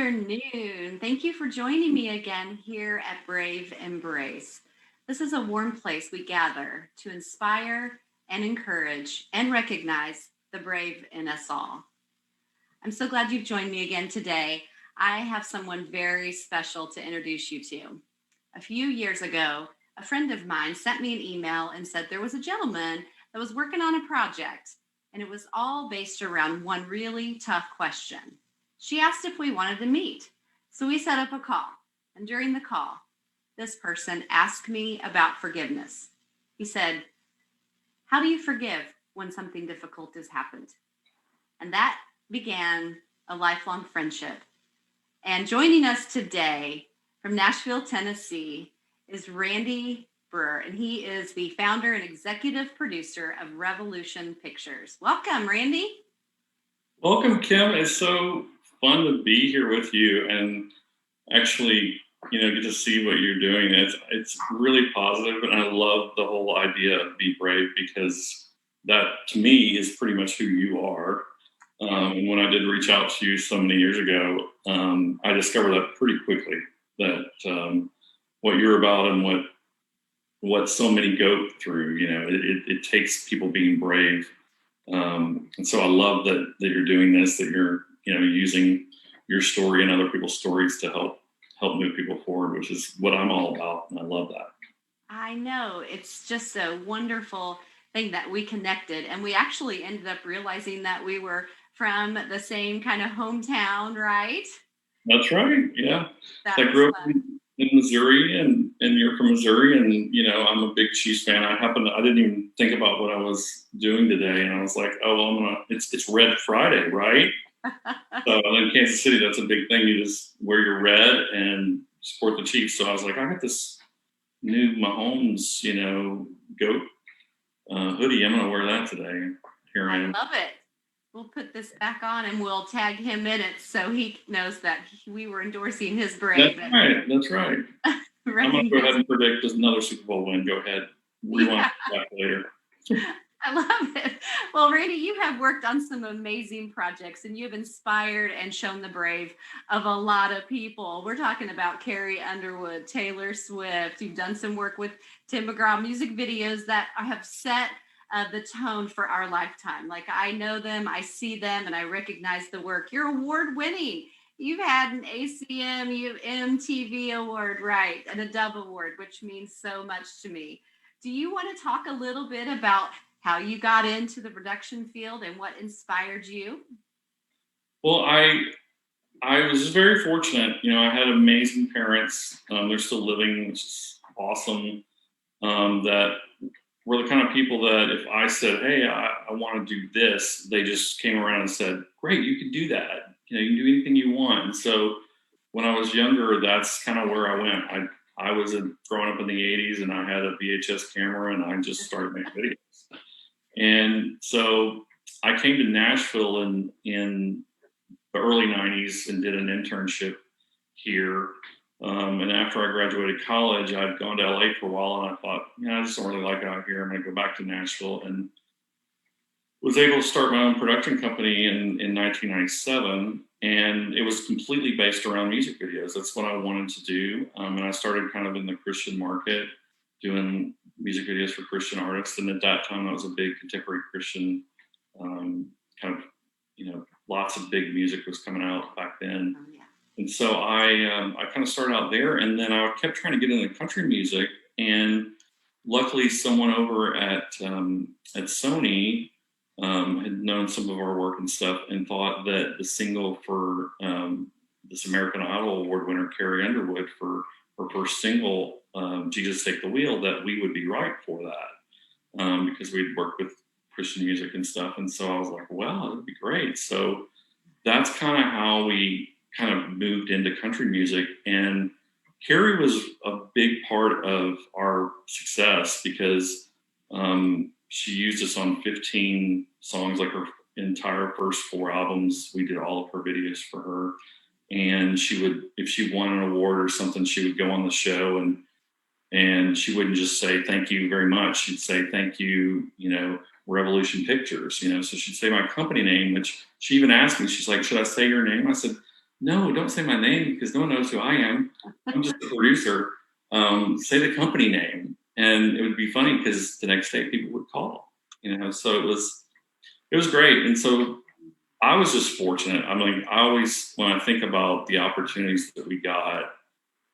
afternoon. Thank you for joining me again here at Brave Embrace. This is a warm place we gather to inspire and encourage and recognize the brave in us all. I'm so glad you've joined me again today. I have someone very special to introduce you to. A few years ago, a friend of mine sent me an email and said there was a gentleman that was working on a project, and it was all based around one really tough question. She asked if we wanted to meet. So we set up a call. And during the call, this person asked me about forgiveness. He said, "How do you forgive when something difficult has happened?" And that began a lifelong friendship. And joining us today from Nashville, Tennessee is Randy Brewer, and he is the founder and executive producer of Revolution Pictures. Welcome, Randy. Welcome, Kim. It's so fun to be here with you and actually, get to see what you're doing. It's really positive, and I love the whole idea of be brave because that, to me, is pretty much who you are. And when I did reach out to you so many years ago, I discovered that pretty quickly that what you're about and what so many go through. It takes people being brave. And so I love that you're doing this, that you're using your story and other people's stories to help move people forward, which is what I'm all about, and I love that. I know. It's just a wonderful thing that we connected, and we actually ended up realizing that we were from the same kind of hometown, right? That's right. Yeah. That I was grew up fun. in Missouri, and you're from Missouri, and I'm a big Chiefs fan. I didn't even think about what I was doing today, and I was like, oh, it's Red Friday, right? So in Kansas City, that's a big thing. You just wear your red and support the Chiefs. So I was like, I got this new Mahomes, goat hoodie. I'm gonna wear that today. Here I am. Love it. We'll put this back on and we'll tag him in it so he knows that we were endorsing his brave. That's right. Right. I'm gonna go ahead and predict another Super Bowl win. Go ahead. Rewind that later. I love it. Well, Randy, you have worked on some amazing projects and you've inspired and shown the brave of a lot of people. We're talking about Carrie Underwood, Taylor Swift. You've done some work with Tim McGraw, music videos that have set the tone for our lifetime. Like, I know them, I see them, and I recognize the work. You're award winning. You've had an ACM, MTV award, right, and a Dove award, which means so much to me. Do you want to talk a little bit about how you got into the production field and what inspired you? Well, I was very fortunate. I had amazing parents. They're still living, which is awesome. That were the kind of people that if I said, hey, I want to do this, they just came around and said, great, you can do that. You can do anything you want. And so when I was younger, that's kind of where I went. I was growing up in the 80s, and I had a VHS camera, and I just started making videos. And so I came to Nashville in the early 90s and did an internship here. And after I graduated college, I'd gone to LA for a while, and I thought, I just don't really like it out here. I'm going to go back to Nashville, and was able to start my own production company in 1997. And it was completely based around music videos. That's what I wanted to do. And I started kind of in the Christian market doing music videos for Christian artists. And at that time, I was a big contemporary Christian kind of, lots of big music was coming out back then. Oh, yeah. And so I kind of started out there, and then I kept trying to get into country music. And luckily, someone over at Sony had known some of our work and stuff, and thought that the single for this American Idol award winner Carrie Underwood for her first single, "Jesus Take the Wheel," that we would be right for that because we'd worked with Christian music and stuff. And so I was like, well, that'd be great. So that's kind of how we kind of moved into country music. And Carrie was a big part of our success because she used us on 15 songs, like her entire first 4 albums. We did all of her videos for her. And she would, if she won an award or something, she would go on the show and she wouldn't just say, thank you very much. She'd say, thank you, Revolution Pictures, so she'd say my company name, which she even asked me, she's like, should I say your name? I said, no, don't say my name because no one knows who I am. I'm just a producer. Say the company name. And it would be funny because the next day people would call, so it was great. And so I was just fortunate. I mean, I always, when I think about the opportunities that we got,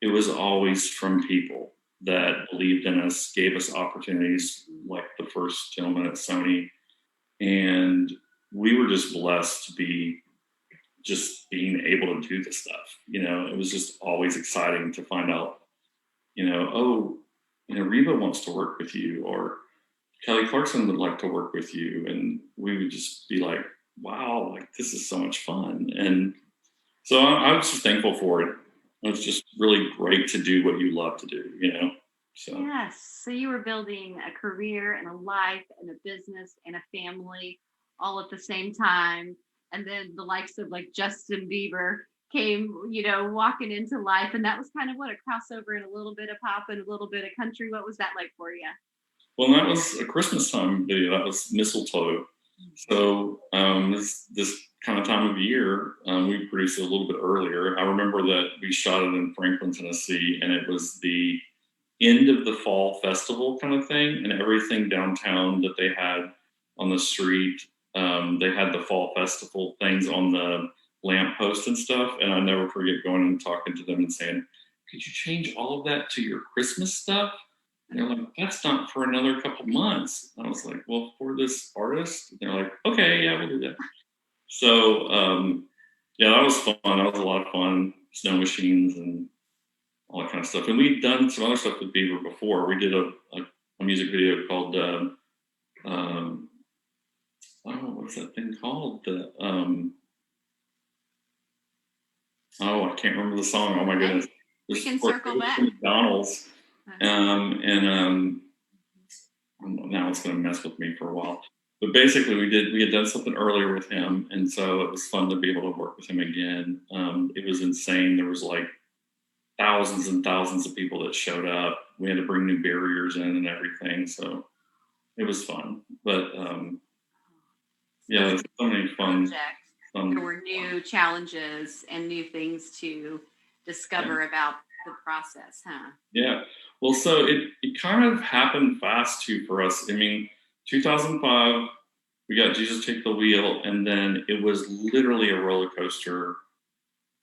it was always from people that believed in us, gave us opportunities, like the first gentleman at Sony. And we were just blessed to be just being able to do this stuff. It was just always exciting to find out, oh, Reba wants to work with you, or Kelly Clarkson would like to work with you. And we would just be like, wow, like this is so much fun. And so I was just thankful for it. It was just really great to do what you love to do. So Yes. So you were building a career and a life and a business and a family all at the same time. And then the likes of like Justin Bieber came, walking into life. And that was kind of what a crossover and a little bit of pop and a little bit of country. What was that like for you? well, that was a Christmas time video. That was Mistletoe. So this kind of time of year, we produced it a little bit earlier. I remember that we shot it in Franklin, Tennessee, and it was the end of the fall festival kind of thing, and everything downtown that they had on the street. They had the fall festival things on the lamppost and stuff, and I never forget going and talking to them and saying, "Could you change all of that to your Christmas stuff?" And they're like, "That's not for another couple months." And I was like, "Well, for this artist?" And they're like, "Okay, yeah, we'll do that." So, yeah, that was fun. That was a lot of fun. Snow machines and all that kind of stuff. And we'd done some other stuff with Beaver before. We did a music video called, oh, what's that thing called? I can't remember the song. Oh my goodness. We can circle back. McDonald's. And now it's going to mess with me for a while. But basically, we had done something earlier with him, and so it was fun to be able to work with him again. It was insane. There was like thousands and thousands of people that showed up. We had to bring new barriers in and everything, so it was fun. But yeah, so many fun. There were new challenges and new things to discover about the process, huh? Yeah. Well, so it kind of happened fast too for us. I mean, 2005, we got Jesus Take the Wheel, and then it was literally a roller coaster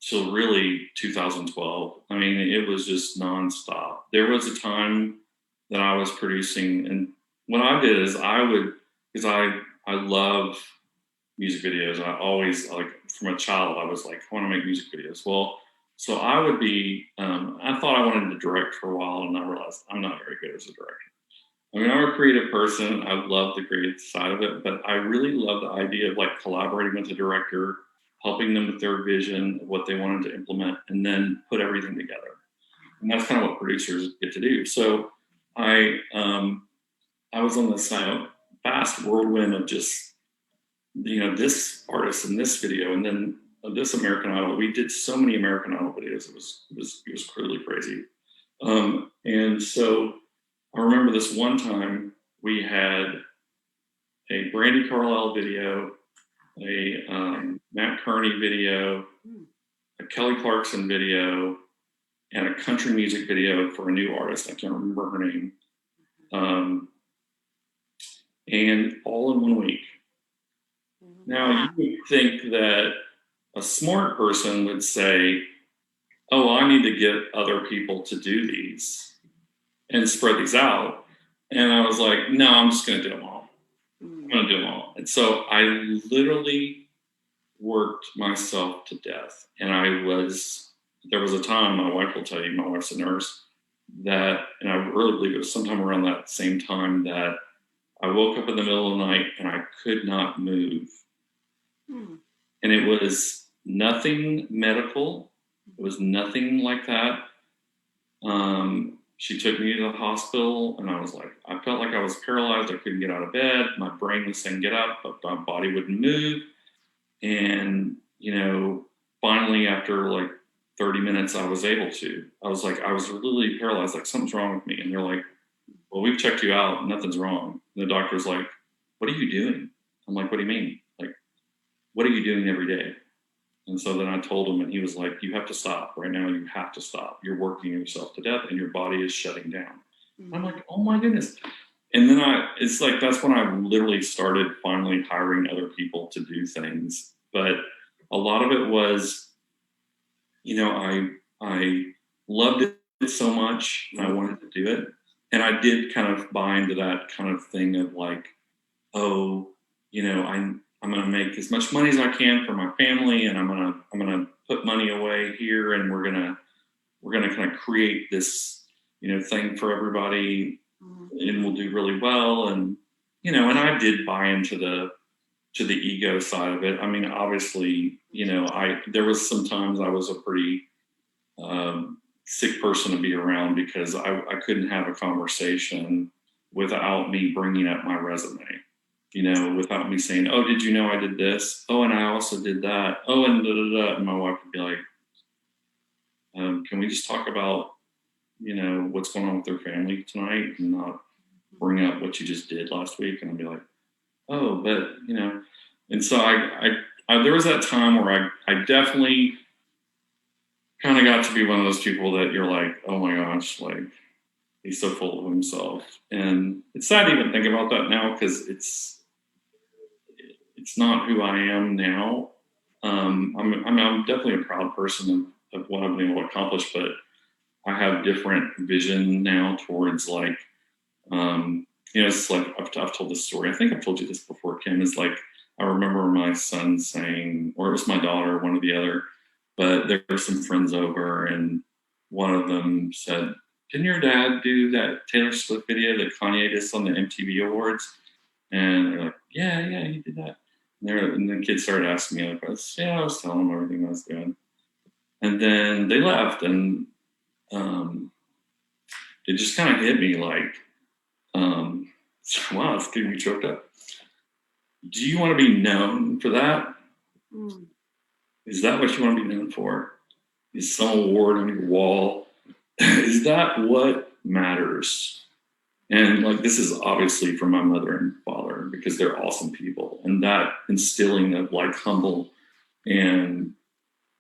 till really 2012. I mean, it was just nonstop. There was a time that I was producing, and what I did is because I love music videos. I always, like, from a child, I was like, I want to make music videos. Well, so I would be, I thought I wanted to direct for a while, and I realized I'm not very good as a director. I mean, I'm a creative person. I love the creative side of it, but I really love the idea of like collaborating with a director, helping them with their vision of what they wanted to implement, and then put everything together. And that's kind of what producers get to do. So I was on this vast whirlwind of just, this artist in this video, and then this American Idol. We did so many American Idol videos. It was really crazy. And so I remember this one time we had a Brandy Carlisle video, a Matt Kearney video, a Kelly Clarkson video, and a country music video for a new artist. I can't remember her name. And all in 1 week. Now, you would think that a smart person would say, "Oh, I need to get other people to do these and spread these out." And I was like, "No, I'm just going to do them all. I'm going to do them all." And so I literally worked myself to death. And there was a time, my wife will tell you, my wife's a nurse, and I really believe it was sometime around that same time that I woke up in the middle of the night and I could not move. And it was nothing medical. It was nothing like that. She took me to the hospital, and I felt like I was paralyzed. I couldn't get out of bed. My brain was saying, "Get up," but my body wouldn't move. And, finally, after like 30 minutes, I was able to. I was really paralyzed, like something's wrong with me. And they're like, "Well, we've checked you out. Nothing's wrong." And the doctor's like, "What are you doing?" I'm like, "What do you mean? Like, what are you doing every day?" And so then I told him, and he was like, you have to stop right now. You have to stop. You're working yourself to death and your body is shutting down. Mm-hmm. I'm like, oh my goodness. And then it's like, that's when I literally started finally hiring other people to do things. But a lot of it was, I loved it so much and I wanted to do it. And I did kind of buy into that kind of thing of like, oh, I'm going to make as much money as I can for my family, and I'm going to put money away here, and we're going to kind of create this, thing for everybody, and we'll do really well. And, and I did buy into the ego side of it. I mean, obviously, there was some times I was a pretty sick person to be around because I couldn't have a conversation without me bringing up my resume, without me saying, oh, did you know I did this? Oh, and I also did that. Oh, and da da da. And my wife would be like, can we just talk about, what's going on with their family tonight and not bring up what you just did last week? And I'd be like, oh, but, and so I there was that time where I definitely kind of got to be one of those people that you're like, oh my gosh, like he's so full of himself. And it's sad to even think about that now because it's not who I am now. I'm definitely a proud person of what I've been able to accomplish, but I have different vision now towards like, it's like I've told this story. I think I've told you this before, Kim. Is like I remember my son saying, or it was my daughter, one or the other, but there were some friends over, and one of them said, "Didn't your dad do that Taylor Swift video that Kanye did on the MTV Awards?" And they're like, "Yeah, he did that." And the kids started asking me, like, I was telling them everything I was doing. And then they left, and it just kind of hit me like, wow, it's getting me choked up. Do you want to be known for that? Mm. Is that what you want to be known for? Is some award on your wall? Is that what matters? And like, this is obviously from my mother and father because they're awesome people. And that instilling of like humble and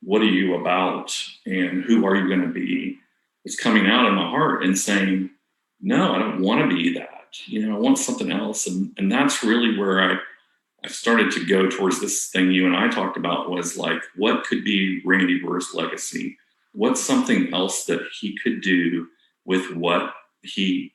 what are you about and who are you going to be is coming out of my heart and saying, no, I don't want to be that. I want something else. And that's really where I started to go towards this thing you and I talked about was like, what could be Randy Brewer's legacy? What's something else that he could do with what he's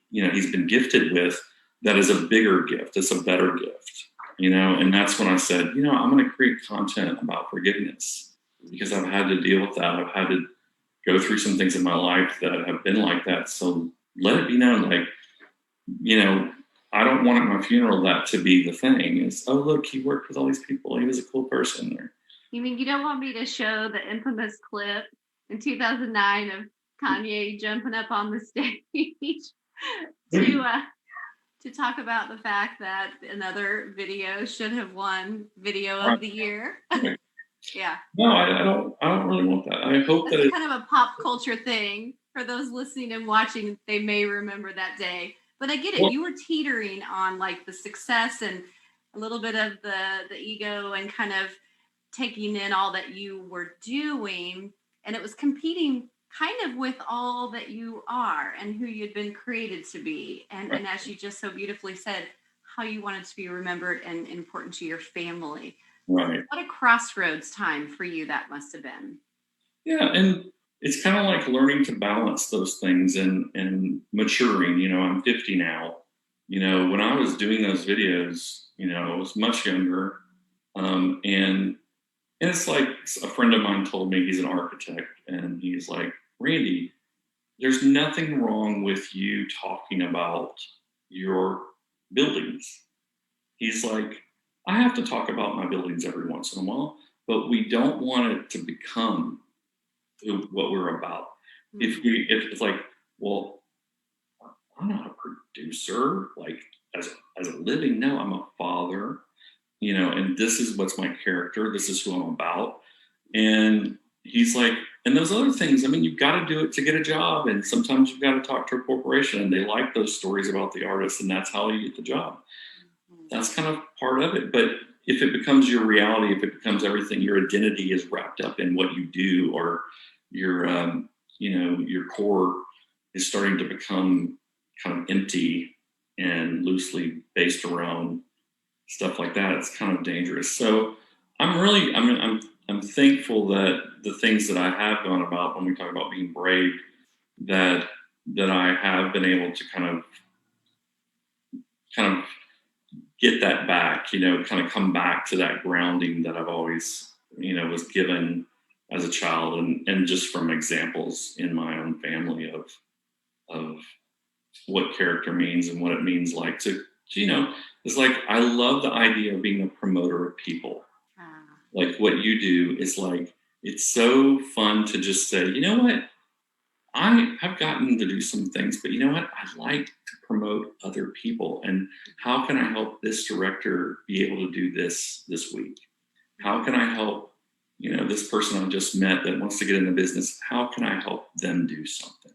been gifted with that is a bigger gift, it's a better gift, and that's when I said, I'm going to create content about forgiveness because I've had to deal with that. I've had to go through some things in my life that have been like that. So let it be known, like, I don't want at my funeral that to be the thing is, oh, look, he worked with all these people. He was a cool person. You mean you don't want me to show the infamous clip in 2009 of Kanye jumping up on the stage to talk about the fact that another video should have won Video of the Year? Yeah. No, I don't really want that. I hope that's kind of a pop culture thing for those listening and watching. They may remember that day. But I get it. Well, you were teetering on like the success and a little bit of the ego and kind of taking in all that you were doing. And it was competing kind of with all that you are and who you'd been created to be. And as you just so beautifully said, how you wanted to be remembered and important to your family. Right. What a crossroads time for you that must have been. Yeah. And it's kind of like learning to balance those things and maturing. I'm 50 now. When I was doing those videos, I was much younger. And it's like a friend of mine told me, he's an architect, and he's like, Randy, there's nothing wrong with you talking about your buildings. He's like, I have to talk about my buildings every once in a while, but we don't want it to become what we're about. Mm-hmm. If it's like, well, I'm not a producer, like as a living. No, I'm a father, and this is what's my character. This is who I'm about. And he's like, and those other things, I mean, you've got to do it to get a job. And sometimes you've got to talk to a corporation and they like those stories about the artist, and that's how you get the job. Mm-hmm. That's kind of part of it. But if it becomes your reality, if it becomes everything, your identity is wrapped up in what you do, or your your core is starting to become kind of empty and loosely based around stuff like that, it's kind of dangerous. So I'm thankful that the things that I have gone about, when we talk about being brave, that I have been able to kind of get that back, kind of come back to that grounding that I've always, was given as a child, and just from examples in my own family of what character means and what it means, like it's like, I love the idea of being a promoter of people. Ah, Like what you do is like, it's so fun to just say, you know what, I've gotten to do some things, but you know what? I like to promote other people. And how can I help this director be able to do this week? How can I help, this person I just met that wants to get into business? How can I help them do something?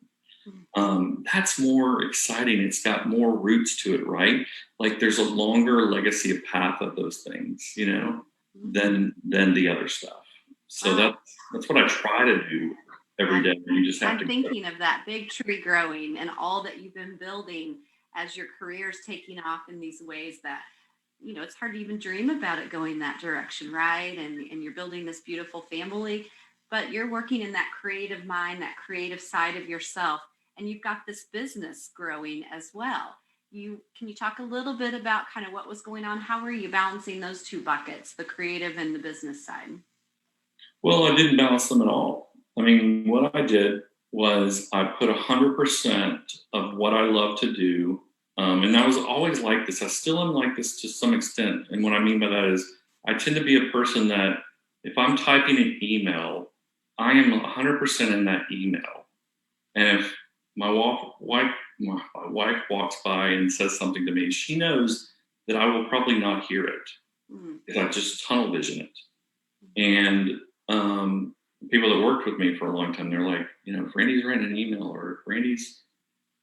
That's more exciting. It's got more roots to it, right? Like there's a longer legacy of path of those things, than the other stuff. So wow. that's what I try to do every day. You just have I'm to go. thinking of that big tree growing and all that you've been building as your career's taking off in these ways that, it's hard to even dream about it going that direction, right? And you're building this beautiful family, but you're working in that creative mind, that creative side of yourself, and you've got this business growing as well. Can you talk a little bit about kind of what was going on? How were you balancing those two buckets, the creative and the business side? Well, I didn't balance them at all. I mean, what I did was I put 100% of what I love to do. And I was always like this. I still am like this to some extent. And what I mean by that is I tend to be a person that if I'm typing an email, I am 100% in that email. And if my wife walks by and says something to me, she knows that I will probably not hear it Mm. because I just tunnel vision it. And people that worked with me for a long time, they're like, if Randy's writing an email, or if Randy's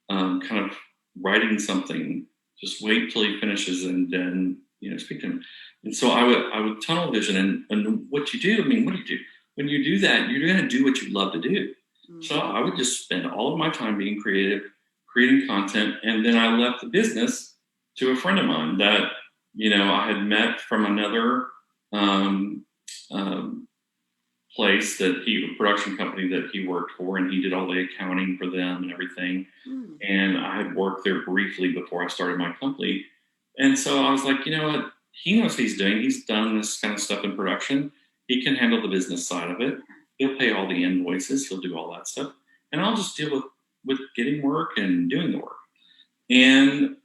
kind of writing something, just wait till he finishes and then, speak to him. And so I would tunnel vision, and what you do, I mean, what do you do? When you do that, you're going to do what you love to do. Mm. So I would just spend all of my time being creative, creating content. And then I left the business to a friend of mine that, I had met from another um, place that production company that he worked for, and he did all the accounting for them and everything. Mm. And I had worked there briefly before I started my company. And so I was like, you know what? He knows what he's doing. He's done this kind of stuff in production. He can handle the business side of it. He'll pay all the invoices. He'll do all that stuff. And I'll just deal with getting work and doing the work. And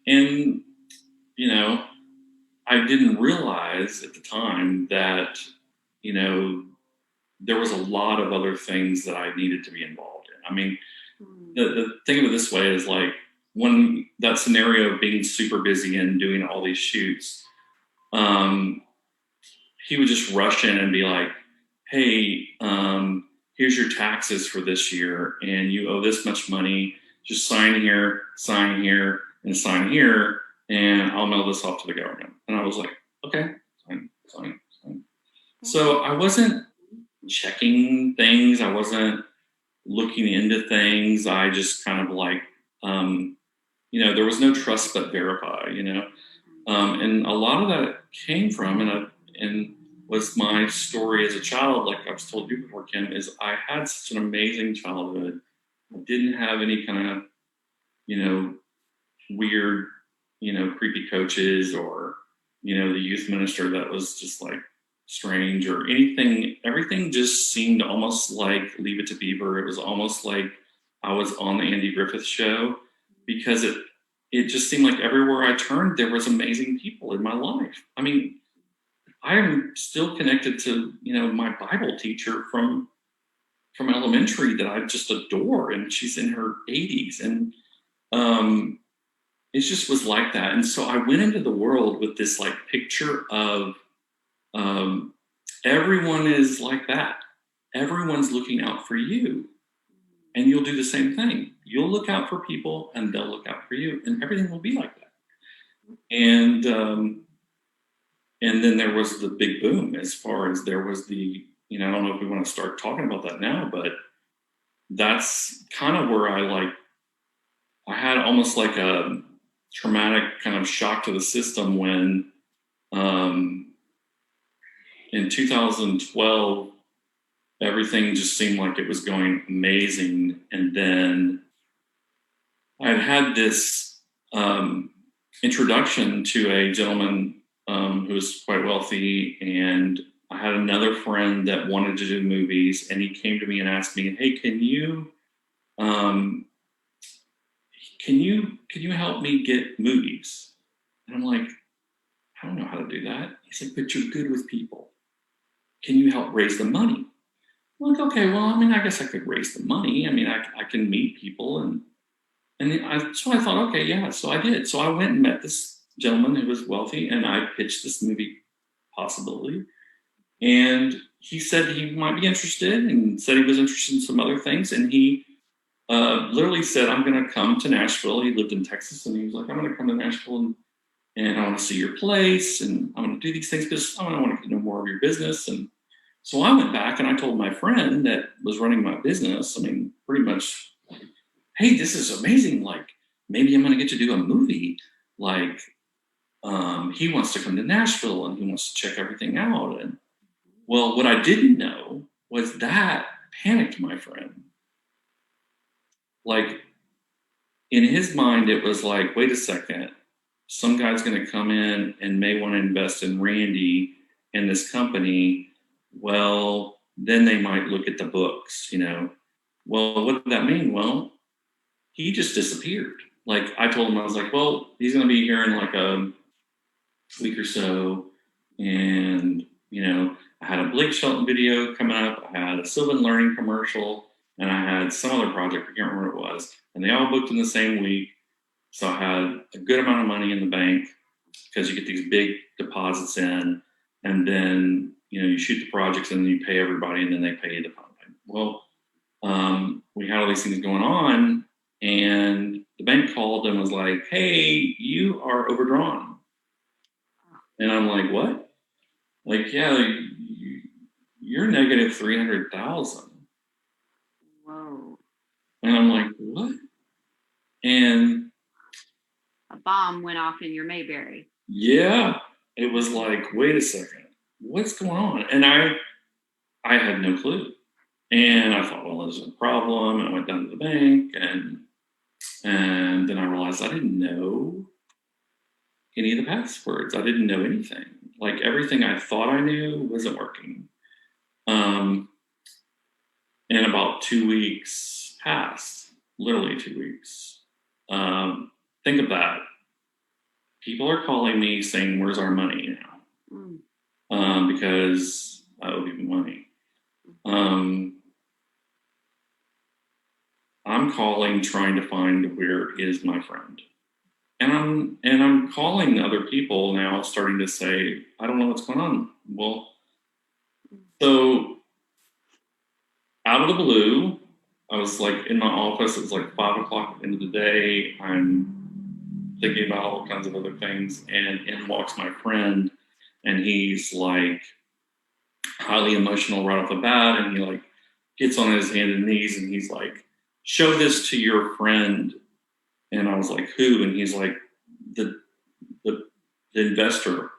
I didn't realize at the time that, you know, there was a lot of other things that I needed to be involved in. I mean, Mm. the thing of it this way is like, when that scenario of being super busy and doing all these shoots, um, he would just rush in and be like, hey, here's your taxes for this year, and you owe this much money. Just sign here, and sign here, and I'll mail this off to the government. And I was like, okay, sign. So I wasn't checking things. I wasn't looking into things. I just kind of like, there was no trust but verify, and a lot of that came from, and was my story as a child. Like I've told you before, Kim, is I had such an amazing childhood. I didn't have any kind of, weird, creepy coaches, or, the youth minister that was just like strange or anything. Everything just seemed almost like Leave It to Beaver. It was almost like I was on the Andy Griffith Show, because it just seemed like everywhere I turned, there was amazing people in my life. I mean, I am still connected to, my Bible teacher from elementary that I just adore, and she's in her 80s, and it just was like that. And so I went into the world with this like picture of um, everyone is like that. Everyone's looking out for you, and you'll do the same thing. You'll look out for people, and they'll look out for you, and everything will be like that. And And then there was the big boom as far as there was the, I don't know if we want to start talking about that now, but that's kind of where I had almost like a traumatic kind of shock to the system when um, in 2012, everything just seemed like it was going amazing. And then I'd had this introduction to a gentleman who was quite wealthy, and I had another friend that wanted to do movies, and he came to me and asked me, "Hey, um, can you help me get movies?" And I'm like, "I don't know how to do that." He's like, "But you're good with people. Can you help raise the money?" I'm like, "Okay, well, I mean, I guess I could raise the money. I mean, I can meet people so I thought, okay, yeah. So I did. So I went and met this gentleman who was wealthy, and I pitched this movie possibility. And he said he might be interested, and said he was interested in some other things. And he literally said, "I'm going to come to Nashville." He lived in Texas, and he was like, "I'm going to come to Nashville, and I want to see your place, and I'm going to do these things because I want to know more of your business." And so I went back and I told my friend that was running my business, I mean, pretty much, "Hey, this is amazing. Like, maybe I'm going to get to do a movie. Like, he wants to come to Nashville and he wants to check everything out." And well, what I didn't know was that panicked my friend. Like, in his mind, it was like, wait a second, some guy's going to come in and may want to invest in Randy and this company. Well, then they might look at the books. Well, what did that mean? Well, he just disappeared. Like, I told him, I was like, "Well, he's going to be here in like a week or so." And, I had a Blake Shelton video coming up. I had a Sylvan Learning commercial, and I had some other project. I can't remember what it was. And they all booked in the same week. So I had a good amount of money in the bank because you get these big deposits in, and then, you shoot the projects and then you pay everybody and then they pay you the final payment. Well, we had all these things going on, and the bank called and was like, "Hey, you are overdrawn." And I'm like, "What?" Like, "Yeah, you're negative 300,000." Whoa. And I'm like, "What?" And A bomb went off in your Mayberry. yeah, it was like, wait a second, what's going on? And I had no clue. And I thought, well, there's a problem. And I went down to the bank, and then I realized I didn't know any of the passwords. I didn't know anything. Like, everything I thought I knew wasn't working. And about 2 weeks passed, literally 2 weeks. Think of that. People are calling me saying, "Where's our money now?" Because I owe people money. I'm calling, trying to find where is my friend. And I'm calling other people now, starting to say, "I don't know what's going on." Well, so out of the blue, I was like in my office. It was like 5 o'clock at the end of the day. I'm thinking about all kinds of other things, and in walks my friend, and he's like highly emotional right off the bat, and he like gets on his hands and knees, and he's like, "Show this to your friend." And I was like, "Who?" And he's like, the the, the investor.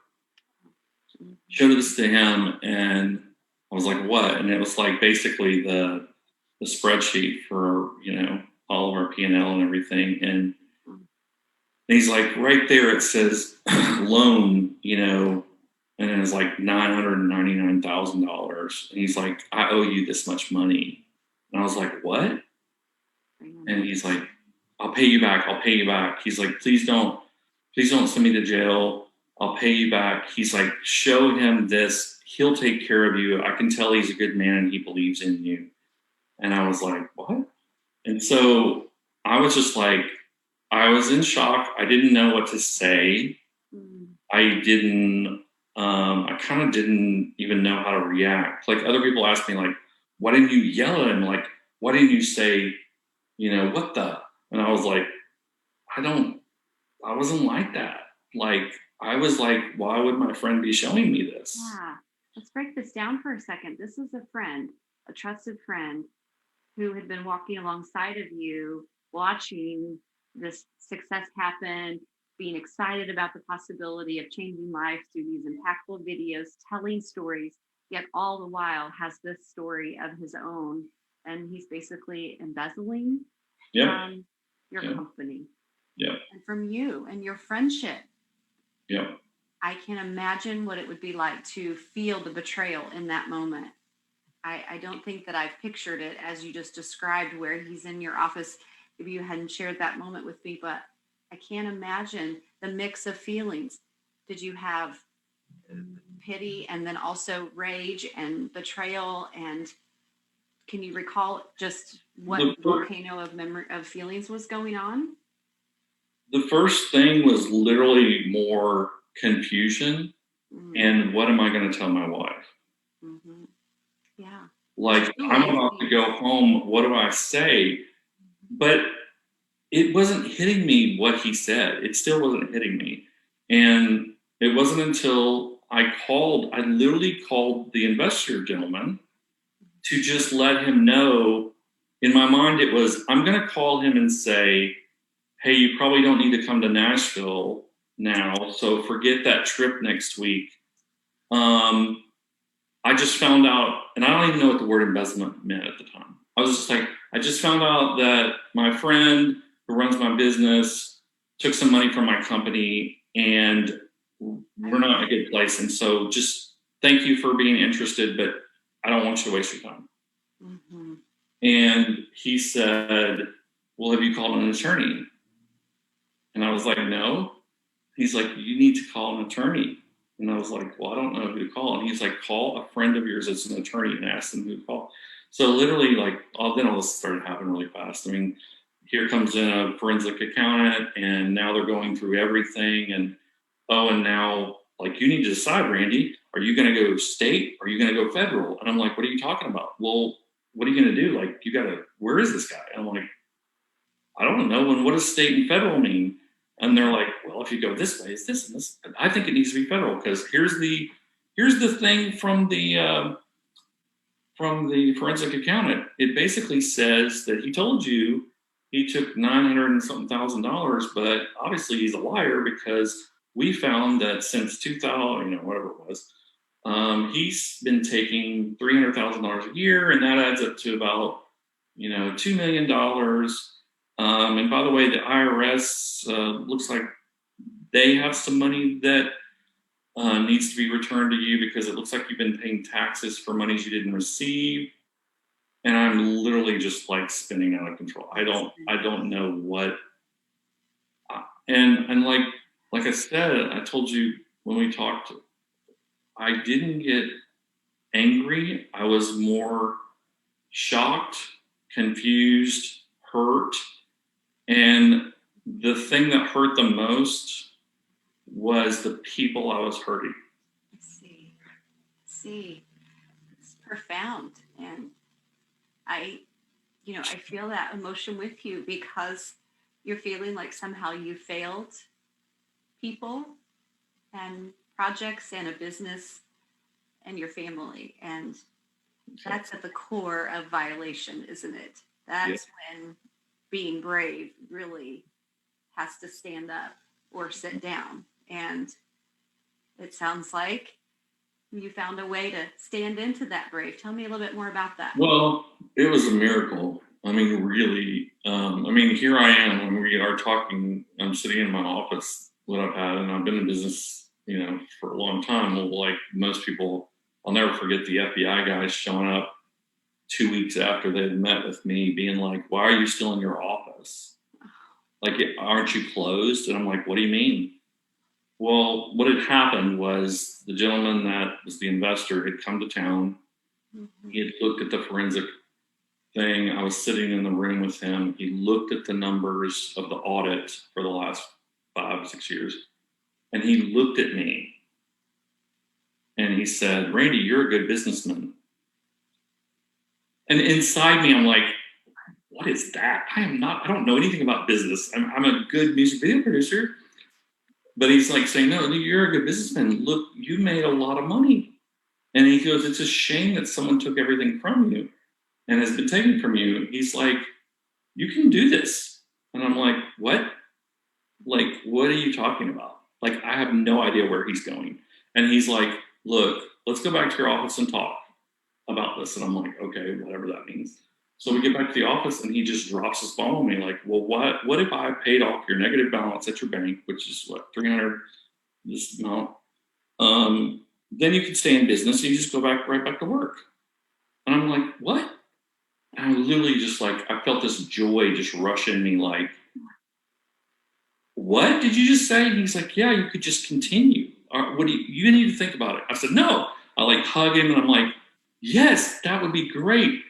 Showed this to him, and I was like, "What?" And it was like basically the spreadsheet for all of our P&L and everything. And he's like, right there it says loan, and it's like $999,000. And he's like, "I owe you this much money." And I was like, "What?" And he's like, "I'll pay you back. I'll pay you back." He's like, please don't send me to jail. I'll pay you back." He's like, "Show him this. He'll take care of you. I can tell he's a good man and he believes in you." And I was like, "What?" And so I was just like, I was in shock. I didn't know what to say. I didn't, I kind of didn't even know how to react. Like, other people asked me, like, "Why didn't you yell at him? Like, why didn't you say, what the?" And I was like, I wasn't like that. Like, I was like, why would my friend be showing me this? Yeah. Let's break this down for a second. This is a friend, a trusted friend who had been walking alongside of you, watching this success happen, being excited about the possibility of changing lives through these impactful videos, telling stories, yet all the while has this story of his own. And he's basically embezzling Yep. from your Yep. company Yep. and from you and your friendship. Yep. I can imagine what it would be like to feel the betrayal in that moment. I don't think that I've pictured it as you just described, where he's in your office. If you hadn't shared that moment with me, but I can't imagine the mix of feelings. Did you have pity and then also rage and betrayal? And can you recall just what The, fir- volcano of memory of feelings was going on? the first thing was literally more confusion. Mm-hmm. And what am I going to tell my wife? Mm-hmm. Yeah. Like, I'm Truly, about to go home. What do I say? But it wasn't hitting me what he said. It still wasn't hitting me. And it wasn't until I literally called the investor gentleman to just let him know. In my mind, it was, I'm going to call him and say, hey, you probably don't need to come to Nashville now. So forget that trip next week. Um, I just found out, and I don't even know what the word embezzlement meant at the time. I was just like, I just found out that my friend who runs my business took some money from my company, and we're not in a good place. And so just thank you for being interested, but I don't want you to waste your time. mm-hmm. And he said, well, have you called an attorney? And I was like, no. He's like, you need to call an attorney. And I was like, well, I don't know who to call. And he's like, call a friend of yours that's an attorney and ask them who to call. So literally, like, then all this started happening really fast. I mean, here comes in a forensic accountant, and now they're going through everything. And and now, like, you need to decide, Randy, are you going to go state? Or are you going to go federal? And I'm like, what are you talking about? Well, what are you going to do? Like, where is this guy? And I'm like, I don't know. And what does state and federal mean? And they're like, well, if you go this way, it's this and this. I think it needs to be federal because here's the thing from the forensic accountant. It basically says that he told you he took 900 and something $1,000, but obviously he's a liar because we found that since 2000, whatever it was, he's been taking $300,000 a year, and that adds up to about $2 million. And by the way, the IRS looks like they have some money that needs to be returned to you because it looks like you've been paying taxes for monies you didn't receive. And I'm literally just like spinning out of control. I don't know what. And like I said, I told you when we talked, I didn't get angry. I was more shocked, confused, hurt. And the thing that hurt the most was the people I was hurting. See, it's profound. And I, I feel that emotion with you because you're feeling like somehow you failed people and projects and a business and your family. And that's at the core of violation, isn't it? That's when being brave really has to stand up or sit down. And it sounds like you found a way to stand into that brave. Tell me a little bit more about that. Well, it was a miracle. I mean, really. Here I am when we are talking. I'm sitting in my office, what I've had, and I've been in business, for a long time. Well, like most people, I'll never forget the FBI guys showing up 2 weeks after they had met with me, being like, "Why are you still in your office? Like, aren't you closed?" And I'm like, "What do you mean?" Well, what had happened was the gentleman that was the investor had come to town. Mm-hmm. He had looked at the forensic thing. I was sitting in the room with him. He looked at the numbers of the audit for the last 5 or 6 years. And he looked at me and he said, "Randy, you're a good businessman." And inside me, I'm like, what is that? I am not, I don't know anything about business. I'm a good music video producer. But he's like saying, no, you're a good businessman. Look, you made a lot of money. And he goes, it's a shame that someone took everything from you and has been taken from you. He's like, you can do this. And I'm like, what? Like, what are you talking about? Like, I have no idea where he's going. And he's like, look, let's go back to your office and talk about this. And I'm like, okay, whatever that means. So we get back to the office and he just drops his bomb on me like, well, what if I paid off your negative balance at your bank, which is what, 300, this amount? Then you could stay in business and you just go back right back to work. And I'm like, what? And I literally just like, I felt this joy just rush in me like, what did you just say? And he's like, yeah, you could just continue. What do you need to think about it? I said, no. I like hug him and I'm like, yes, that would be great.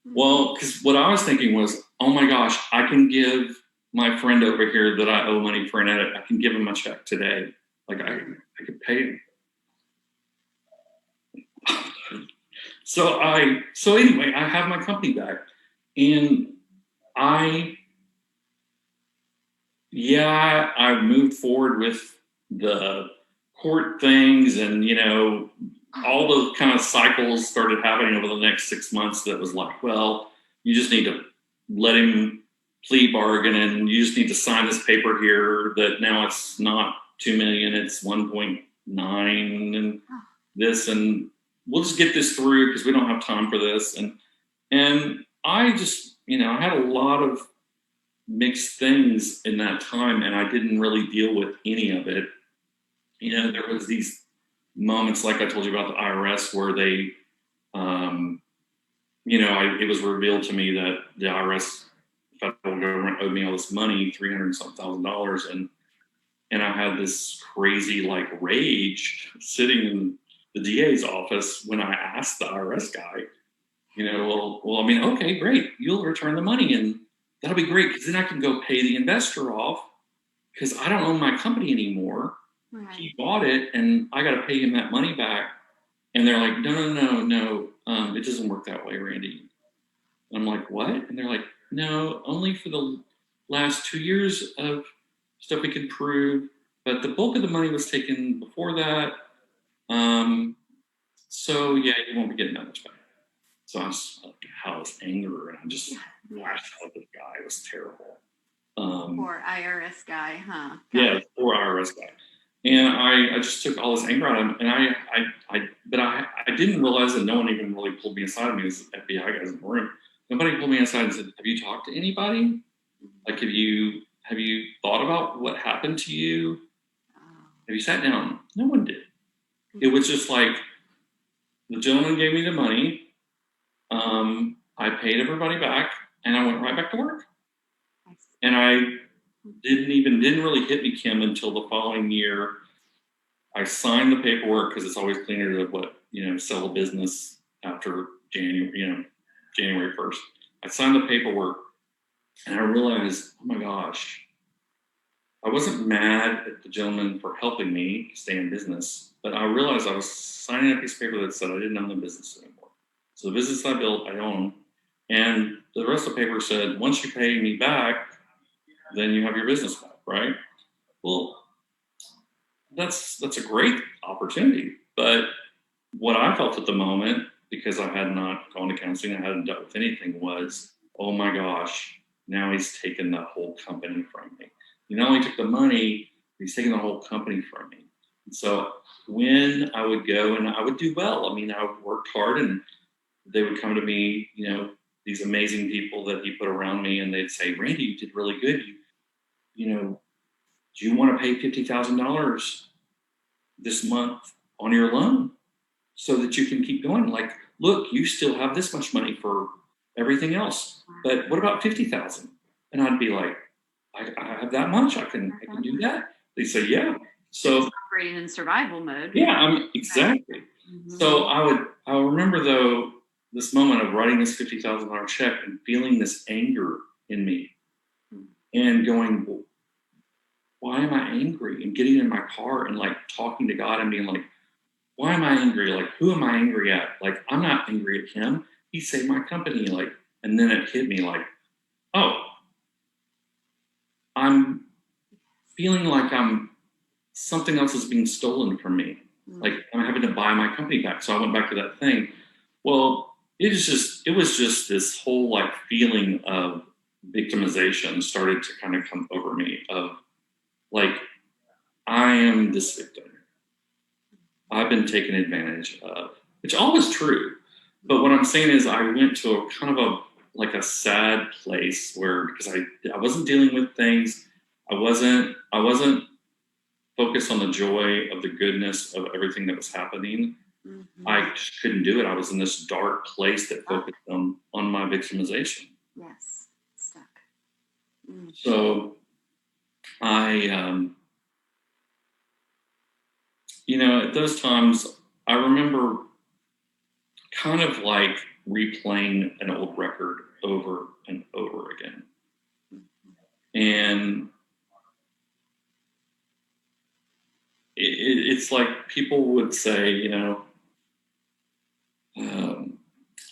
Well, because what I was thinking was, oh my gosh, I can give my friend over here that I owe money for an edit, I can give him a check today. Like I could pay him. So anyway, I have my company back, and I I moved forward with the court things, and all those kind of cycles started happening over the next 6 months. That was like, well, you just need to let him plea bargain, and you just need to sign this paper here that now it's not 2 million, it's 1.9, and this, and we'll just get this through because we don't have time for this. And I just, I had a lot of mixed things in that time, and I didn't really deal with any of it. There was these moments, like I told you about the IRS, where they, it was revealed to me that the IRS, federal government, owed me all this money, $300,000, and I had this crazy like rage sitting in the DA's office when I asked the IRS guy, well, I mean, okay, great, you'll return the money, and that'll be great because then I can go pay the investor off because I don't own my company anymore. Right. He bought it, and I got to pay him that money back. And they're like, no, it doesn't work that way, Randy. And I'm like, what? And they're like, no, only for the last 2 years of stuff we could prove, but the bulk of the money was taken before that. So yeah, you won't be getting that much back. So I was like, how was anger, and I just lashed out at the guy. It was terrible. Poor IRS guy, huh? Yeah, poor IRS guy. And I just took all this anger out of him, and but I didn't realize that no one even really pulled me aside. I mean, as FBI guys in the room, nobody pulled me aside and said, "Have you talked to anybody? Like, have you thought about what happened to you? Have you sat down?" No one did. It was just like the gentleman gave me the money. I paid everybody back, and I went right back to work. And I didn't really hit me, Kim, until the following year. I signed the paperwork because it's always cleaner to sell a business after January 1st. I signed the paperwork, and I realized, oh my gosh, I wasn't mad at the gentleman for helping me stay in business, but I realized I was signing a piece of paper that said I didn't own the business anymore. So the business I built, I own, and the rest of the paper said, once you pay me back, then you have your business back, right? Well, that's a great opportunity. But what I felt at the moment, because I had not gone to counseling, I hadn't dealt with anything, was, oh my gosh, now he's taken the whole company from me. He not only took the money, he's taken the whole company from me. And so when I would go, and I would do well, I mean, I worked hard, and they would come to me, these amazing people that he put around me, and they'd say, Randy, you did really good. Do you want to pay $50,000 this month on your loan so that you can keep going? Like, look, you still have this much money for everything else, but what about 50,000? And I'd be like, I have that much. I can do that. They say, yeah. So operating in survival mode. Yeah, exactly. Mm-hmm. So I remember though this moment of writing this $50,000 check and feeling this anger in me, and going, well, why am I angry? And getting in my car and like talking to God and being like, why am I angry? Like, who am I angry at? Like, I'm not angry at him. He saved my company. Like, and then it hit me like, oh, I'm feeling like I'm something else is being stolen from me. Like I'm having to buy my company back. So I went back to that thing. Well, it was just this whole like feeling of victimization started to kind of come over me of like, I am this victim. I've been taken advantage of, which all is true. But what I'm saying is I went to a kind of a like a sad place where because I wasn't dealing with things. I wasn't focused on the joy of the goodness of everything that was happening. I just couldn't do it. I was in this dark place that focused on my victimization. Yes, stuck. So I at those times I remember kind of like replaying an old record over and over again. And it's like people would say,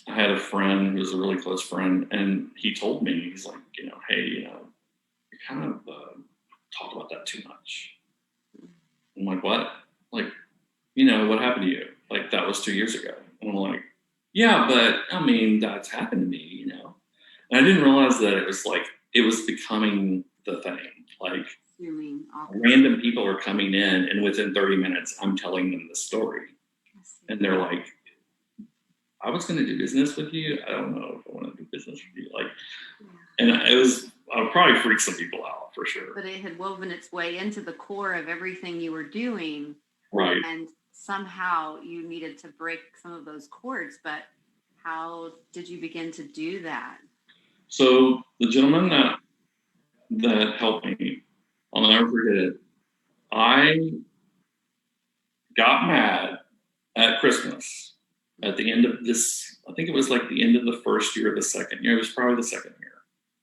I had a friend who was a really close friend, and he told me, he's like, hey, you kind of talk about that too much. I'm like, what? Like, what happened to you? Like, that was 2 years ago. And I'm like, yeah, but I mean, that's happened to me, And I didn't realize that it was becoming the thing. Like, random people are coming in, and within 30 minutes, I'm telling them the story. And they're like, I was going to do business with you. I don't know if I want to do business with you. Like, and I'll probably freak some people out for sure. But it had woven its way into the core of everything you were doing. Right. And somehow you needed to break some of those cords. But how did you begin to do that? So the gentleman that helped me, I'll never forget it. I got mad at Christmas at the end of this. I think it was like the end of the first year or the second year. It was probably the second year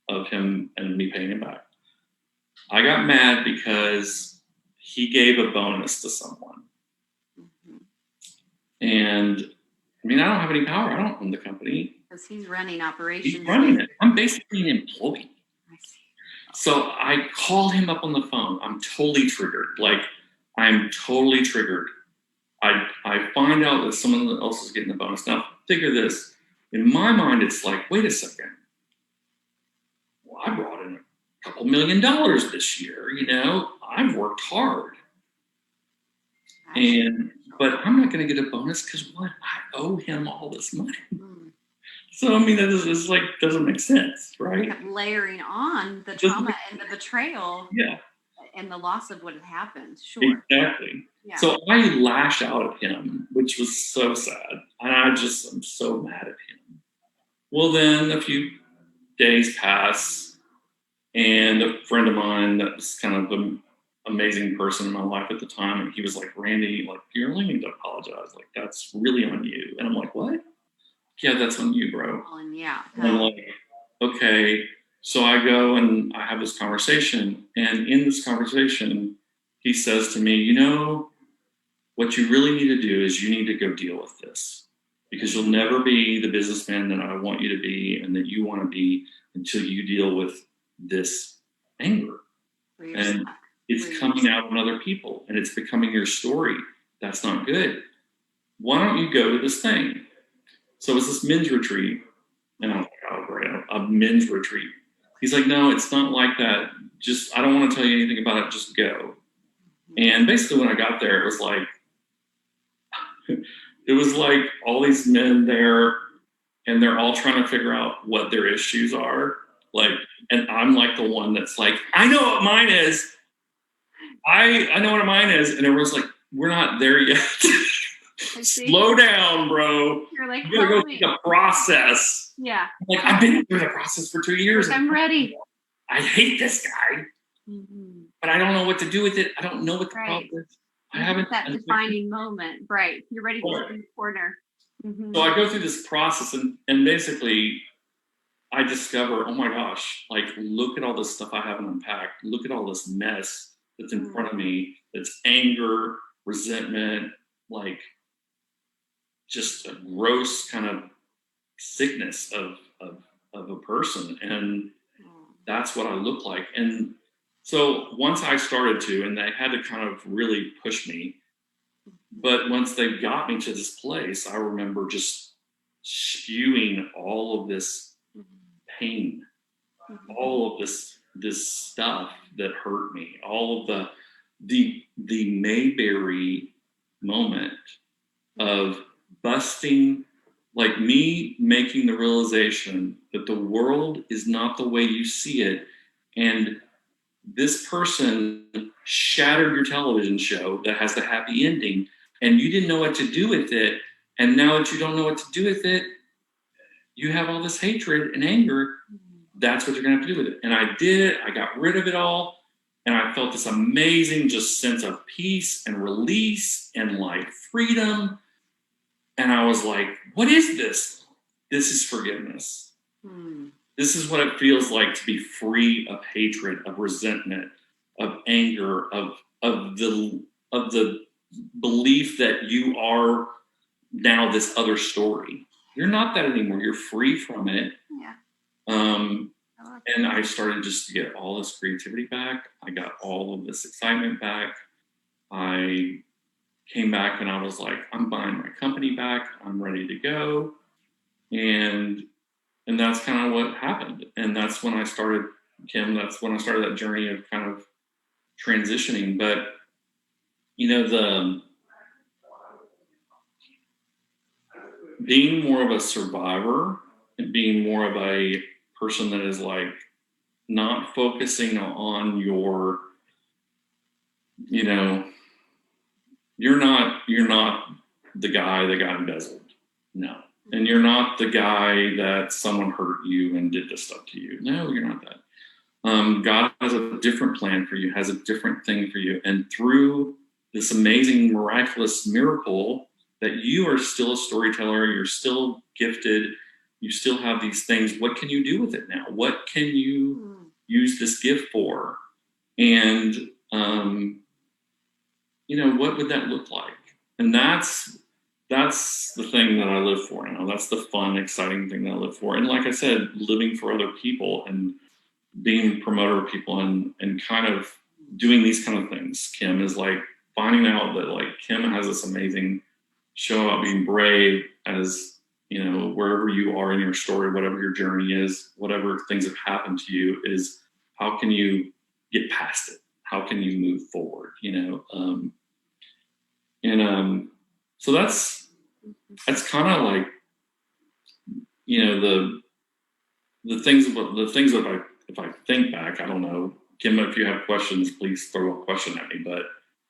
of him and me paying him back. I got mad because he gave a bonus to someone. And I mean, I don't have any power. I don't own the company. Because he's running operations. He's running it. I'm basically an employee. So I called him up on the phone. I'm totally triggered. Like, I'm totally triggered. I find out that someone else is getting the bonus. Now, figure this. In my mind, it's like, wait a second. Well, I brought in a couple $1 million this year. I've worked hard. But I'm not going to get a bonus because what? I owe him all this money. So, I mean, that is like, doesn't make sense, right? Kept layering on the trauma and the betrayal. Yeah. And the loss of what had happened. Sure. Exactly. Yeah. So I lash out at him, which was so sad. And I'm so mad at him. Well, then a few days pass, and a friend of mine that was kind of an amazing person in my life at the time, and he was like, Randy, like, you really need to apologize. Like, that's really on you. And I'm like, what? Yeah, that's on you, bro. Yeah. And I'm like, okay. So I go and I have this conversation, and in this conversation, he says to me, what you really need to do is you need to go deal with this, because you'll never be the businessman that I want you to be and that you want to be until you deal with this anger. And it's coming out on other people, and it's becoming your story. That's not good. Why don't you go to this thing? So it's this men's retreat, and I'm like, oh, great, a men's retreat. He's like, no, it's not like that. Just, I don't want to tell you anything about it. Just go. And basically when I got there, it was like all these men there, and they're all trying to figure out what their issues are. Like, and I'm like the one that's like, I know what mine is. I know what mine is. And everyone's like, we're not there yet. Slow down, bro. You're like, you gotta go through the process. Yeah. Like, I've been through the process for 2 years. Like, I'm ready. I hate this guy, but I don't know what to do with it. I don't know what the problem is. I haven't that defining moment, right? You're ready to sit in the corner. So I go through this process, and basically, I discover, oh my gosh, like, look at all this stuff I haven't unpacked. Look at all this mess that's in front of me. That's anger, resentment, like, just a gross kind of sickness of a person, and that's what I look like. And So once I started to, and they had to kind of really push me, but once they got me to this place, I remember just spewing all of this pain, all of this stuff that hurt me, all of the Mayberry moment of busting, like me making the realization that the world is not the way you see it, and this person shattered your television show that has the happy ending, and you didn't know what to do with it, and now that you don't know what to do with it, you have all this hatred and anger. That's what you're going to have to do with it. And I did. I got rid of it all, and I felt this amazing just sense of peace and release and like freedom. And I was like, what is this? This is forgiveness. This is what it feels like to be free of hatred, of resentment, of anger, of the belief that you are now this other story. You're not that anymore. You're free from it. Yeah. And I started just to get all this creativity back. I got all of this excitement back. I came back and I was like, I'm buying my company back. I'm ready to go. And that's kind of what happened. And that's when I started, Kim, that's when I started that journey of kind of transitioning. But, you know, the being more of a survivor and being more of a person that is like not focusing on your, you know, you're not the guy that got embezzled. No. And you're not the guy that someone hurt you and did this stuff to you. No, you're not that. God has a different plan for you, has a different thing for you. And through this amazing, miraculous miracle, that you are still a storyteller, you're still gifted, you still have these things. What can you do with it now? What can you use this gift for? And, you know, what would that look like? And that's the thing that I live for now. That's the fun, exciting thing that I live for. And like I said, living for other people and being a promoter of people and kind of doing these kind of things, Kim, is like finding out that like Kim has this amazing show about being brave as, you know, wherever you are in your story, whatever your journey is, whatever things have happened to you, is how can you get past it? How can you move forward? You know, so that's kind of like, you know, the things that if I think back, I don't know, Kim, if you have questions, please throw a question at me. But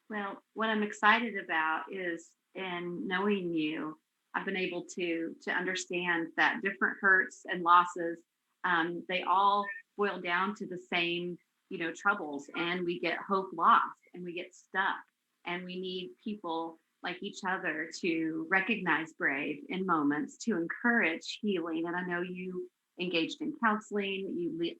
well, what I'm excited about is, in knowing you, I've been able to understand that different hurts and losses, they all boil down to the same, you know, troubles, and we get hope lost, and we get stuck, and we need people like each other to recognize brave in moments, to encourage healing. And I know you engaged in counseling, you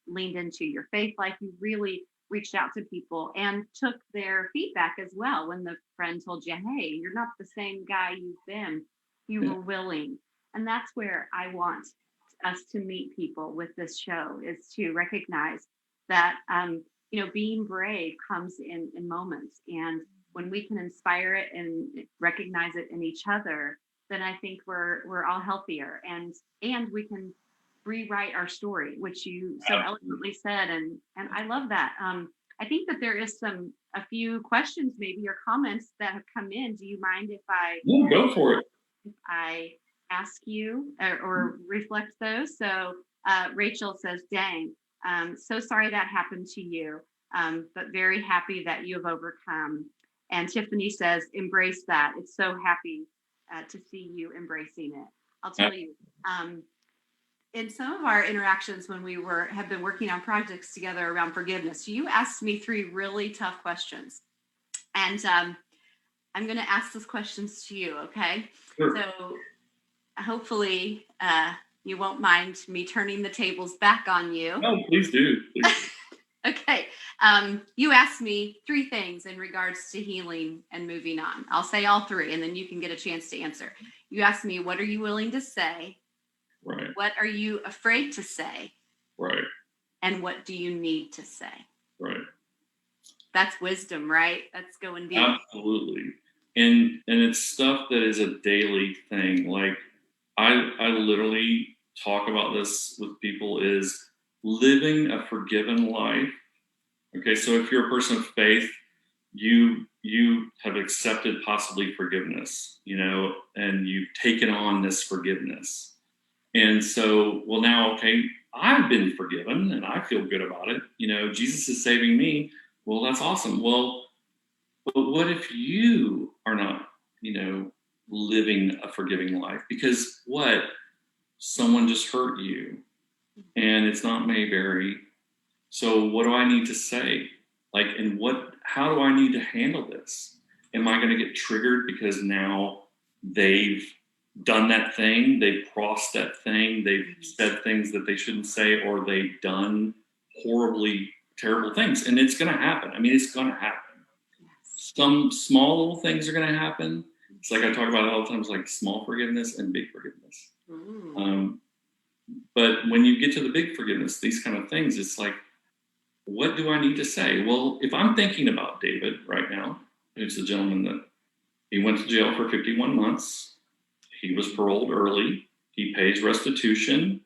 leaned into your faith life, you really reached out to people and took their feedback as well. When the friend told you, hey, you're not the same guy you've been, you were willing. And that's where I want us to meet people with this show, is to recognize that, you know, being brave comes in moments. And when we can inspire it and recognize it in each other, then I think we're all healthier, and we can rewrite our story, which you so eloquently said. And I love that. I think that there is a few questions, maybe, or comments that have come in. Do you mind if go for it? If I ask you or reflect those? So Rachel says, dang, so sorry that happened to you, but very happy that you have overcome. And Tiffany says, embrace that. It's so happy to see you embracing it. I'll tell you, in some of our interactions when we have been working on projects together around forgiveness, you asked me 3 really tough questions. And I'm going to ask those questions to you, okay? Sure. So hopefully you won't mind me turning the tables back on you. No, please do. Please. Okay. You asked me 3 things in regards to healing and moving on. I'll say all 3, and then you can get a chance to answer. You asked me, what are you willing to say? Right. What are you afraid to say? Right. And what do you need to say? Right. that's wisdom, right? That's going deep. Absolutely. And it's stuff that is a daily thing. Like I literally talk about this with people is living a forgiven life. Okay, so if you're a person of faith, you have accepted possibly forgiveness, and you've taken on this forgiveness. And so, well, now, okay, I've been forgiven and I feel good about it. Jesus is saving me. Well, that's awesome. Well, but what if you are not, living a forgiving life? Because what? Someone just hurt you and it's not Mayberry. So what do I need to say? Like, and how do I need to handle this? Am I going to get triggered because now they've done that thing, they've crossed that thing, they've said things that they shouldn't say, or they've done horribly terrible things? And it's going to happen. I mean, it's going to happen. Some small little things are going to happen. It's like I talk about it all the time. It's like small forgiveness and big forgiveness. But when you get to the big forgiveness, these kind of things, it's like, what do I need to say? Well, if I'm thinking about David right now, who's the gentleman that he went to jail for 51 months. He was paroled early. He pays restitution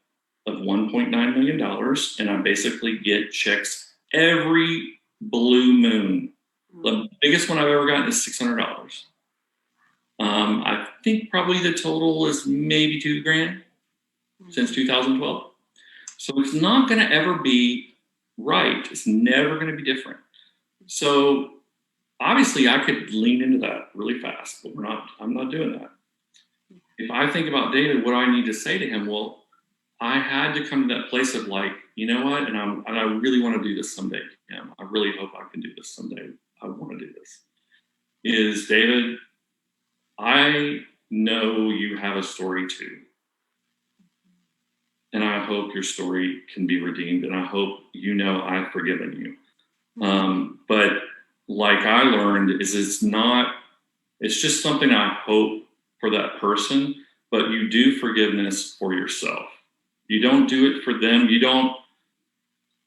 of $1.9 million. And I basically get checks every blue moon. The biggest one I've ever gotten is $600. I think probably the total is maybe $2,000 since 2012. So it's not going to ever be right. It's never going to be different. So obviously I could lean into that really fast, but I'm not doing that. If I think about David, what do I need to say to him? Well, I had to come to that place of like, you know what? And I really want to do this someday. I really hope I can do this someday. I want to do this. Is David, I know you have a story too. And I hope your story can be redeemed. And I hope I've forgiven you. But like I learned is it's just something I hope for that person, but you do forgiveness for yourself. You don't do it for them.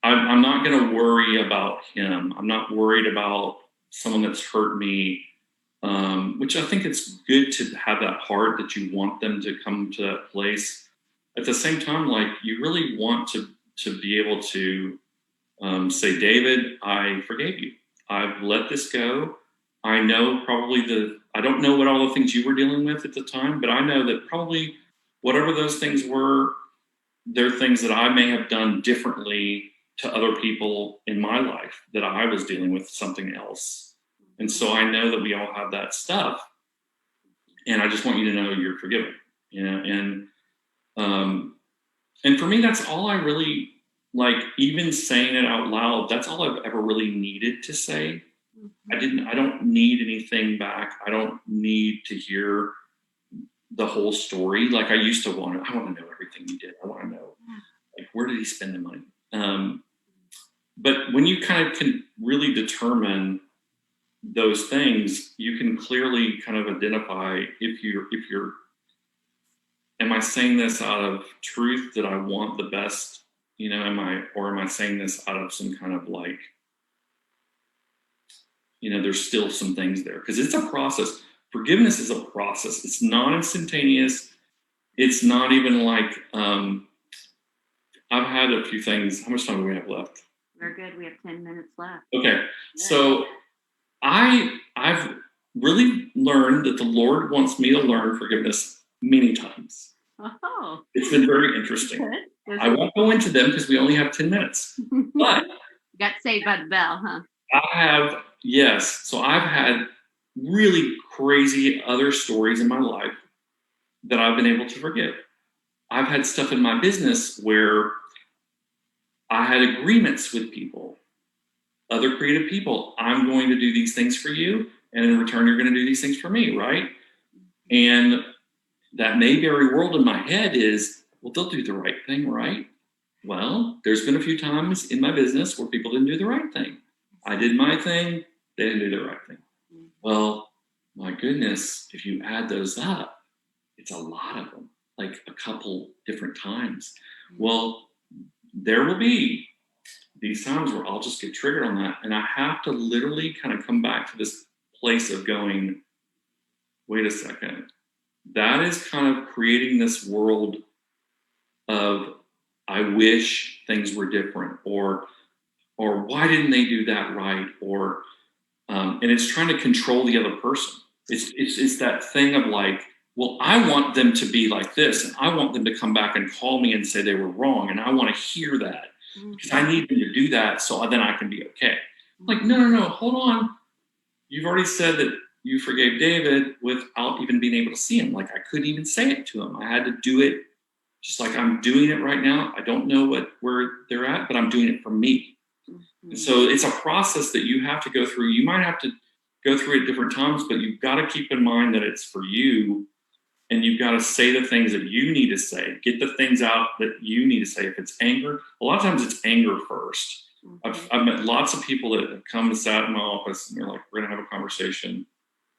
I'm not going to worry about him. I'm not worried about someone that's hurt me, which I think it's good to have that heart that you want them to come to that place. At the same time, like you really want to be able to say, David, I forgave you. I've let this go. I know I don't know what all the things you were dealing with at the time, but I know that probably whatever those things were, they're things that I may have done differently to other people in my life, that I was dealing with something else. And so I know that we all have that stuff. And I just want you to know you're forgiven. And for me, that's all I really like, even saying it out loud, that's all I've ever really needed to say. I don't need anything back. I don't need to hear the whole story. Like I used to I want to know everything he did. I want to know, like, where did he spend the money? But when you kind of can really determine those things, you can clearly kind of identify if you're, am I saying this out of truth that I want the best, am I saying this out of some kind of like, there's still some things there, because it's a process. Forgiveness is a process. It's not instantaneous. It's not even like, I've had a few things. How much time do we have left? We're good. We have 10 minutes left. Okay. So I've really learned that the Lord wants me to learn forgiveness many times. Oh. It's been very interesting. I won't go into them because we only have 10 minutes. But you got saved by the bell, huh? I have, yes. So I've had really crazy other stories in my life that I've been able to forgive. I've had stuff in my business where I had agreements with people, other creative people. I'm going to do these things for you, and in return, you're going to do these things for me, right? And that Mayberry world in my head is, well, they'll do the right thing, right? Well, there's been a few times in my business where people didn't do the right thing. I did my thing, they didn't do the right thing. Well, my goodness, if you add those up, it's a lot of them, like a couple different times. Well, there will be these times where I'll just get triggered on that. And I have to literally kind of come back to this place of going, wait a second, that is kind of creating this world of, I wish things were different, or why didn't they do that right, or and it's trying to control the other person. It's that thing of like, well, I want them to be like this, and I want them to come back and call me and say they were wrong, and I want to hear that because I need them to do that so then I can be okay. Like, no, hold on. You've already said that you forgave David without even being able to see him. Like, I couldn't even say it to him. I had to do it just like I'm doing it right now. I don't know where they're at, but I'm doing it for me. And so it's a process that you have to go through. You might have to go through it at different times, but you've got to keep in mind that it's for you, and you've got to say the things that you need to say. Get the things out that you need to say. If it's anger, a lot of times it's anger first. I've met lots of people that have come and sat in my office, and they're like, we're going to have a conversation.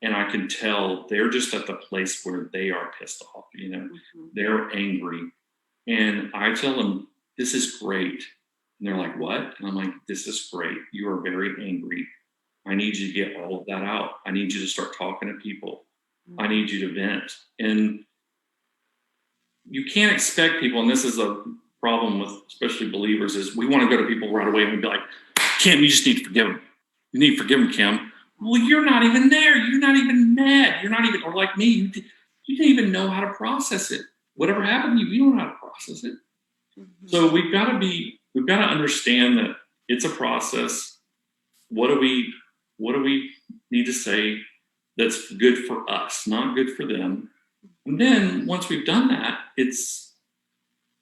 And I can tell they're just at the place where they are pissed off. They're angry. And I tell them, this is great. And they're like, what? And I'm like, this is great. You are very angry. I need you to get all of that out. I need you to start talking to people. I need you to vent. And you can't expect people, and this is a problem with especially believers, is we want to go to people right away and we'd be like, Kim, you just need to forgive them. You need to forgive them, Kim. Well, you're not even there. You're not even mad. You're not even, or like me, you didn't even know how to process it. Whatever happened to you, you don't know how to process it. So we've got to understand that it's a process. What do we need to say that's good for us, not good for them? And then once we've done that, it's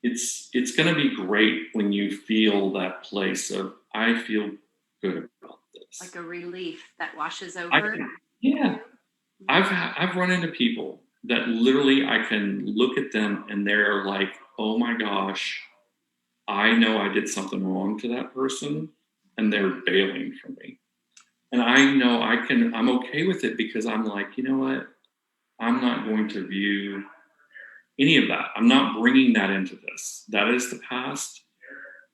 going to be great when you feel that place of, I feel good about this. Like a relief that washes over. I've run into people that literally I can look at them and they're like, oh my gosh, I know I did something wrong to that person, and they're bailing from me. And I know I'm okay with it because I'm like, you know what? I'm not going to view any of that. I'm not bringing that into this. That is the past.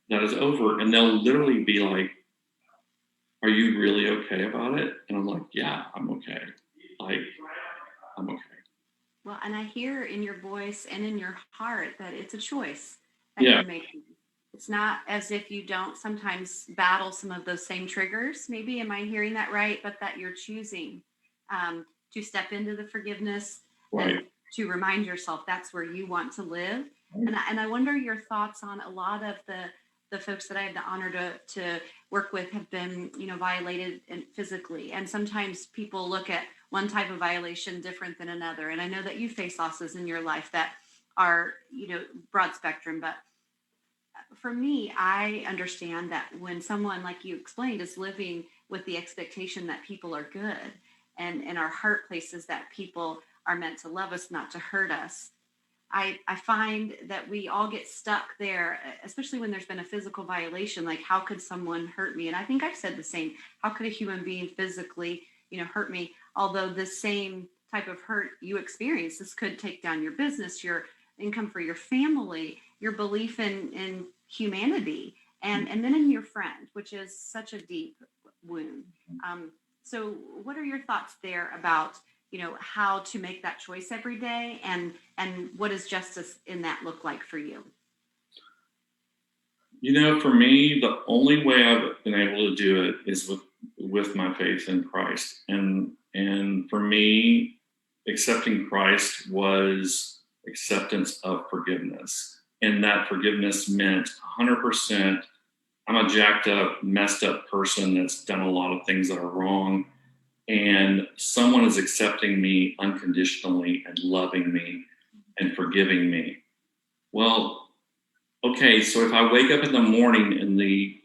That is over. And they'll literally be like, are you really okay about it? And I'm like, yeah, I'm okay. Like, I'm okay. Well, and I hear in your voice and in your heart that it's a choice that you're making. It's not as if you don't sometimes battle some of those same triggers. Maybe, am I hearing that right? But that you're choosing to step into the forgiveness and to remind yourself that's where you want to live. And I wonder your thoughts on a lot of the folks that I have the honor to work with have been, violated physically. And sometimes people look at one type of violation different than another. And I know that you face losses in your life that are, broad spectrum. But for me, I understand that when someone, like you explained, is living with the expectation that people are good, and in our heart places that people are meant to love us, not to hurt us, I find that we all get stuck there, especially when there's been a physical violation. Like, how could someone hurt me? And I think I've said the same. How could a human being physically, hurt me? Although the same type of hurt you experience, this could take down your business, your income for your family, your belief in humanity, and then in your friend, which is such a deep wound. So what are your thoughts there about, how to make that choice every day, and what does justice in that look like for you? For me, the only way I've been able to do it is with my faith in Christ. And for me, accepting Christ was acceptance of forgiveness. And that forgiveness meant 100%. I'm a jacked up, messed up person that's done a lot of things that are wrong. And someone is accepting me unconditionally and loving me and forgiving me. Well, okay, so if I wake up in the morning and the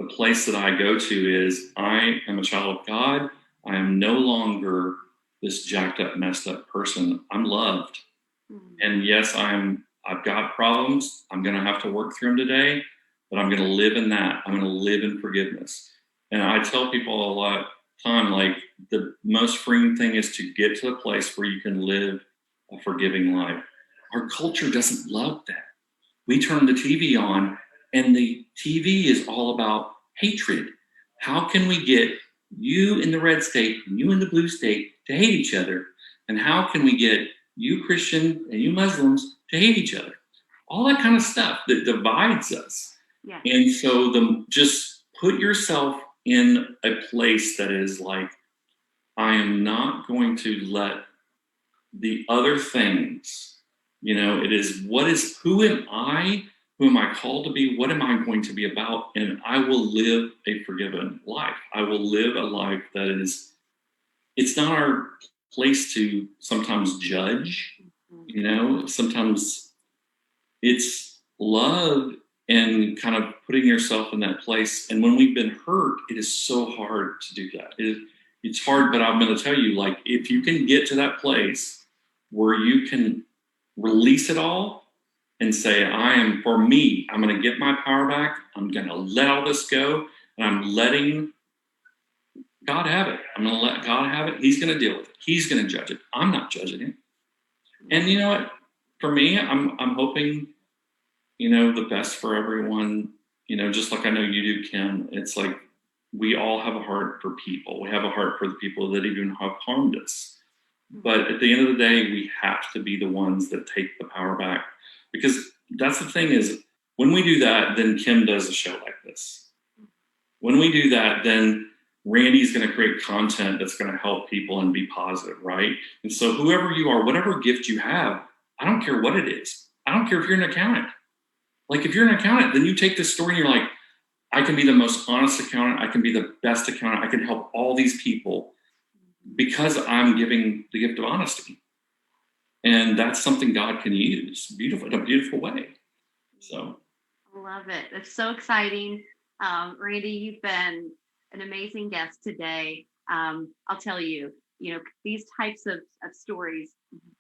place that I go to is, I am a child of God, I am no longer this jacked up, messed up person. I'm loved. And yes, I've got problems. I'm going to have to work through them today, but I'm going to live in that. I'm going to live in forgiveness. And I tell people a lot of time, like, the most freeing thing is to get to a place where you can live a forgiving life. Our culture doesn't love that. We turn the TV on And the TV is all about hatred. How can we get you in the red state and you in the blue state to hate each other? And how can we get you Christian and you Muslims to hate each other? All that kind of stuff that divides us. Yeah. And so just put yourself in a place that is like, I am not going to let the other things, it is who am I? Who am I called to be? What am I going to be about? And I will live a forgiven life. I will live a life that it's not our place to sometimes judge, sometimes it's love and kind of putting yourself in that place. And when we've been hurt, it is so hard to do that. It's hard, but I'm going to tell you, like, if you can get to that place where you can release it all and say, I'm going to get my power back. I'm going to let all this go. And I'm letting God have it. I'm going to let God have it. He's going to deal with it. He's going to judge it. I'm not judging it. And you know what? For me, I'm hoping, the best for everyone, just like I know you do, Kim. It's like we all have a heart for people. We have a heart for the people that even have harmed us. But at the end of the day, we have to be the ones that take the power back. Because that's the thing is, when we do that, then Kim does a show like this. When we do that, then Randy's going to create content that's going to help people and be positive, right? And so whoever you are, whatever gift you have, I don't care what it is. I don't care if you're an accountant. Like, if you're an accountant, then you take this story and you're like, I can be the most honest accountant. I can be the best accountant. I can help all these people because I'm giving the gift of honesty. And that's something God can use beautiful in a beautiful way. So I love it. It's so exciting. Randy, you've been an amazing guest today. I'll tell you, these types of stories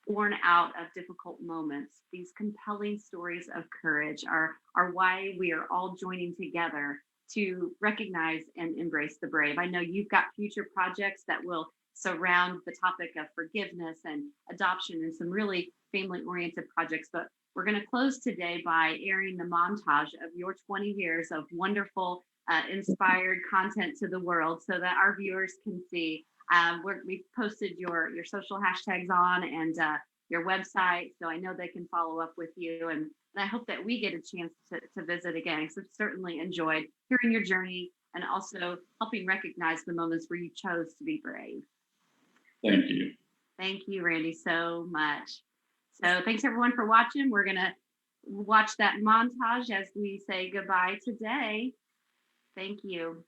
born out of difficult moments, these compelling stories of courage are why we are all joining together to recognize and embrace the brave. I know you've got future projects that will surround the topic of forgiveness and adoption and some really family oriented projects, but we're going to close today by airing the montage of your 20 years of wonderful, inspired content to the world so that our viewers can see. We've posted your social hashtags on and your website, so I know they can follow up with you. And I hope that we get a chance to visit again. So I've certainly enjoyed hearing your journey and also helping recognize the moments where you chose to be brave. thank you. Thank you, Randy, so much. So thanks everyone for watching. We're going to watch that montage as we say goodbye today. Thank you.